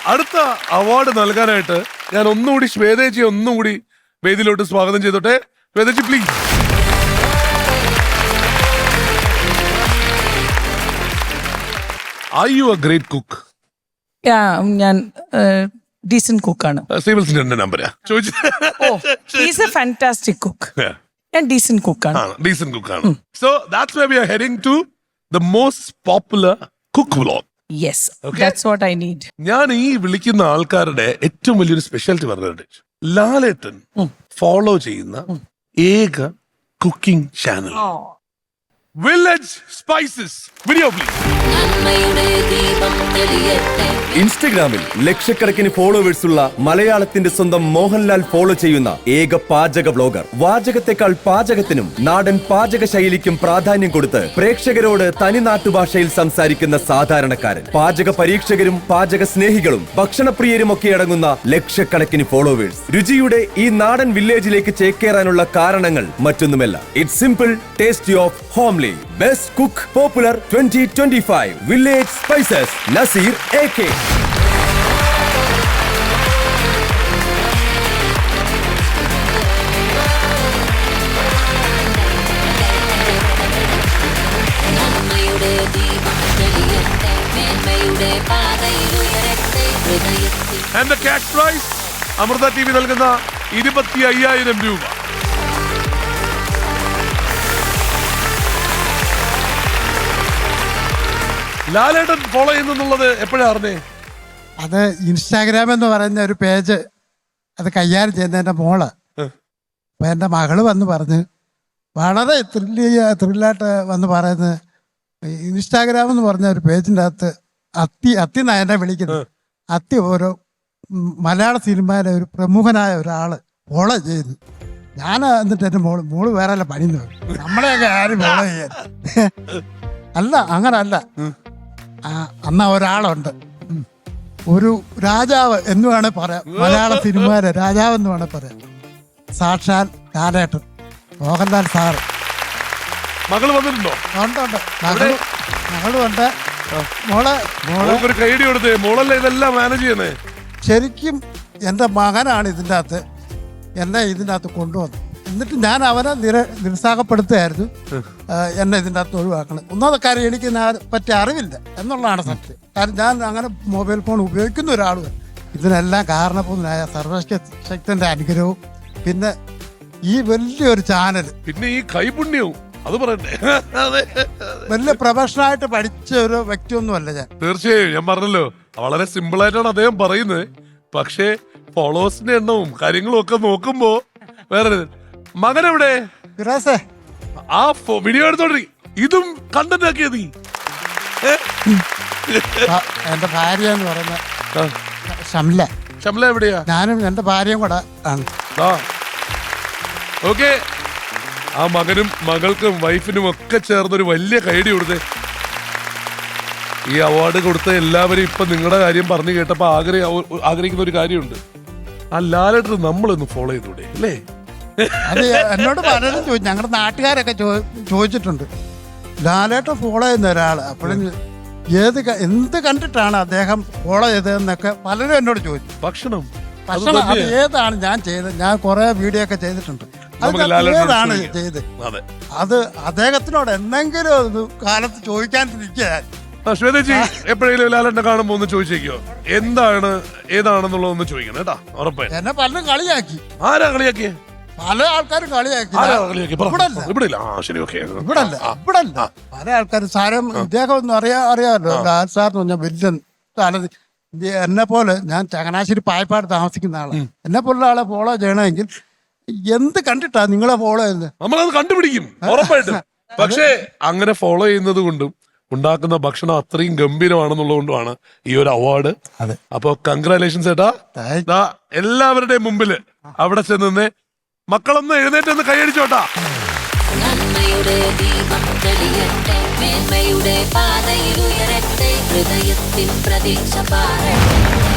അടുത്ത അവാർഡ് നൽകാനായിട്ട് ഞാൻ ഒന്നുകൂടി ശ്വേതേച്ചിയെ ഒന്നുകൂടി വേദിയിലോട്ട് സ്വാഗതം ചെയ്തോട്ടെ. ശ്വേതേച്ചി please. Are you a great cook? ഞാൻ ഡീസന്റ് കുക്കാണ്. സിവിൽസിന്റെ നമ്പരാ ചോദിച്ചു. Is a fantastic cook. ഞാൻ ഡീസന്റ് കുക്കാണ്. ഡീസന്റ് കുക്കാണ്. So that's why we are heading to the most popular cook vlog. Yes, that's what I need. ഞാൻ ഈ വിളിക്കുന്ന ആൾക്കാരുടെ ഏറ്റവും വലിയൊരു സ്പെഷ്യാലിറ്റി പറഞ്ഞിട്ടുണ്ട്. ലാലേട്ടൻ ഫോളോ ചെയ്യുന്ന ഏക cooking channel village spices. Video please. ഇൻസ്റ്റഗ്രാമിൽ ലക്ഷക്കണക്കിന് ഫോളോവേഴ്സ് ഉള്ള മലയാളത്തിന്റെ സ്വന്തം മോഹൻലാൽ ഫോളോ ചെയ്യുന്ന ഏക പാചക ബ്ലോഗർ. വാചകത്തെക്കാൾ പാചകത്തിനും നാടൻ പാചക ശൈലിക്കും പ്രാധാന്യം കൊടുത്ത് പ്രേക്ഷകരോട് തനിനാട്ടുഭാഷയിൽ സംസാരിക്കുന്ന സാധാരണക്കാരൻ. പാചക പരീക്ഷകരും പാചക സ്നേഹികളും ഭക്ഷണപ്രിയരുമൊക്കെ അടങ്ങുന്ന ലക്ഷക്കണക്കിന് ഫോളോവേഴ്സ്. രുചിയുടെ ഈ നാടൻ വില്ലേജിലേക്ക് ചേക്കേറാനുള്ള കാരണങ്ങൾ മറ്റൊന്നുമല്ല. It's simple, tasty of homely. Best Cook Popular 2025 Village Spices Nasir AK. And the cash prize Amrita TV നൽകുന്ന 25,000 രൂപ. ലാലേട്ടൻ ഫോളോ ചെയ്യുന്നുള്ളത് എപ്പോഴാ അറിഞ്ഞേ? അത് ഇൻസ്റ്റാഗ്രാം എന്ന് പറയുന്ന ഒരു പേജ് അത് കൈകാര്യം ചെയ്യുന്ന എൻ്റെ മോള്. അപ്പൊ എൻ്റെ മകള് വന്ന് പറഞ്ഞ് വളരെ ത്രില്ലായിട്ട് വന്ന് പറയുന്നത്, ഇൻസ്റ്റാഗ്രാം എന്ന് പറഞ്ഞ ഒരു പേജിൻ്റെ അകത്ത് അത്തി എന്നാ എന്നെ വിളിക്കുന്നത്. അത്തി ഓരോ മലയാള സിനിമയിലെ ഒരു പ്രമുഖനായ ഒരാള് ഫോളോ ചെയ്യുന്നു. ഞാൻ എന്നിട്ട് എൻ്റെ മോള് വേറെ അല്ല പണി നോക്കും, നമ്മളെയൊക്കെ ആരും ഫോളോ ചെയ്യാൻ. അല്ല, അങ്ങനല്ല. അന്ന ഒരാളുണ്ട്, ഒരു രാജാവ് എന്ന് വേണേ പറയാം, മലയാള സിനിമയിലെ രാജാവ് എന്ന് വേണേ പറയാം. സാക്ഷാൽ ലാലേട്ടൻ, മോഹൻലാൽ സാറ്. മകള് വന്നിട്ടുണ്ടോ? ഉണ്ട്. മകളും ഉണ്ട്. മോളെ കൈഡി കൊടുത്തേ. മോളല്ലേ ഇതെല്ലാം മാനേജ് ചെയ്യുന്നേ? ശരിക്കും എൻ്റെ മകനാണ് എന്നെ ഇതിൻ്റെ അകത്ത് കൊണ്ടുവന്നത്. എന്നിട്ട് ഞാൻ അവനെ നിരുത്സാഹപ്പെടുത്തുകയായിരുന്നു, എന്നെ ഇതിൻ്റെ അകത്ത് ഒഴിവാക്കണം. ഒന്നാമത്തെ കാര്യം എനിക്ക് പറ്റി അറിവില്ല എന്നുള്ളതാണ് സത്യം. കാരണം ഞാൻ അങ്ങനെ മൊബൈൽ ഫോൺ ഉപയോഗിക്കുന്ന ഒരാളും. ഇതിനെല്ലാം കാരണഭൂതനായ സർവശക്തന്റെ അനുഗ്രഹവും പിന്നെ ഈ വലിയൊരു ചാനൽ, പിന്നെ ഈ കൈപുണ്യവും അത് പറയട്ടെ. വലിയ പ്രൊഫഷണലായിട്ട് പഠിച്ച ഒരു വ്യക്തിയൊന്നുമല്ല ഞാൻ. തീർച്ചയായും ഞാൻ പറഞ്ഞല്ലോ, വളരെ സിമ്പിൾ ആയിട്ടാണ് അദ്ദേഹം പറയുന്നത്. പക്ഷേ ഫോളോവേഴ്സിന്റെ എണ്ണവും കാര്യങ്ങളും ഒക്കെ നോക്കുമ്പോ വേറെ. മകൻ എവിടെ? ആ വീഡിയോ എടുത്തോണ്ടി ഇതും കണ്ടന്റ് ആക്കിയത് നീ. എന്റെ ഭാര്യ എന്ന് പറയുന്ന ഷംല എവിടെയാ? ഞാനും എന്റെ ഭാര്യയും കൂടെ ആണ്. ഓക്കെ, ആ മകനും മകൾക്കും വൈഫിനും ഒക്കെ ചേർന്നൊരു വലിയ കൈഡി കൊടുത്തേ. ഈ അവാർഡ് കൊടുത്ത എല്ലാവരും ഇപ്പൊ നിങ്ങളുടെ കാര്യം പറഞ്ഞു കേട്ടപ്പോ ആഗ്രഹിക്കുന്ന ഒരു കാര്യമുണ്ട്. ആ ലാലേട്ടൻ നമ്മളൊന്ന് ഫോളോ ചെയ്തൂടെ അല്ലേ? അത് എന്നോട് പലരും ചോദിച്ചു, ഞങ്ങളുടെ നാട്ടുകാരൊക്കെ ചോദിച്ചിട്ടുണ്ട്, ലാലേട്ടൻ ഫോളോ ചെയ്യുന്ന ഒരാള്. അപ്പോഴും എന്ത് കണ്ടിട്ടാണ് അദ്ദേഹം ഫോളോ ചെയ്തതെന്നൊക്കെ പലരും എന്നോട് ചോദിച്ചു. ഭക്ഷണം അത് ഏതാണ് ഞാൻ ചെയ്തത്? ഞാൻ കുറെ വീഡിയോ ഒക്കെ ചെയ്തിട്ടുണ്ട്. ഏതാണ് ചെയ്ത്? അത് അദ്ദേഹത്തിനോട് എന്തെങ്കിലും കാലത്ത് ചോദിക്കാണ്ടിരിക്കാൻ. ശ്വേതജി എപ്പോഴെങ്കിലും ലാലേട്ടനെ കാണുമ്പോ ഒന്ന് ചോദിച്ചേക്കോ, ഏതാണെന്നുള്ളതൊന്ന് ചോദിക്കണം കേട്ടാ, ഉറപ്പായി. എന്നെ പലരും കളിയാക്കി. ആരാ കളിയാക്കിയേ? പല ആൾക്കാരും കളിയാക്കി. ഇവിടല്ല പല ആൾക്കാരും. സാരം ഇദ്ദേഹം ഒന്നും അറിയാമല്ലോ, ലാൽ സാർ എന്ന് പറഞ്ഞാൽ വലിയ എന്നെ പോലെ, ഞാൻ ചങ്ങനാശ്ശേരി പായപ്പാട് താമസിക്കുന്ന ആളാണ്. എന്നെ പോലുള്ള ആളെ ഫോളോ ചെയ്യണമെങ്കിൽ എന്ത് കണ്ടിട്ടാ നിങ്ങളെ ഫോളോ ചെയ്യുന്നത്? നമ്മളത് കണ്ടുപിടിക്കും ഉറപ്പായിട്ടും. പക്ഷേ അങ്ങനെ ഫോളോ ചെയ്യുന്നത് കൊണ്ടും ഉണ്ടാക്കുന്ന ഭക്ഷണം അത്രയും ഗംഭീരമാണെന്നുള്ളതുകൊണ്ടുമാണ് ഈ ഒരു അവാർഡ്. അപ്പൊ കൺഗ്രാലേഷൻസ് ഏട്ടാ. എല്ലാവരുടെയും മുമ്പില് അവിടെ ചെന്ന് മക്കളൊന്ന് എഴുന്നേറ്റൊന്ന് കൈയടിച്ചോട്ടാ. നന്മയുടെ ദീപം തെളിയട്ടെ, മേന്മയുടെ പാതയിൽ ഉയരട്ടെ, ഹൃദയത്തിൽ പ്രതീക്ഷ പാറട്ടെ.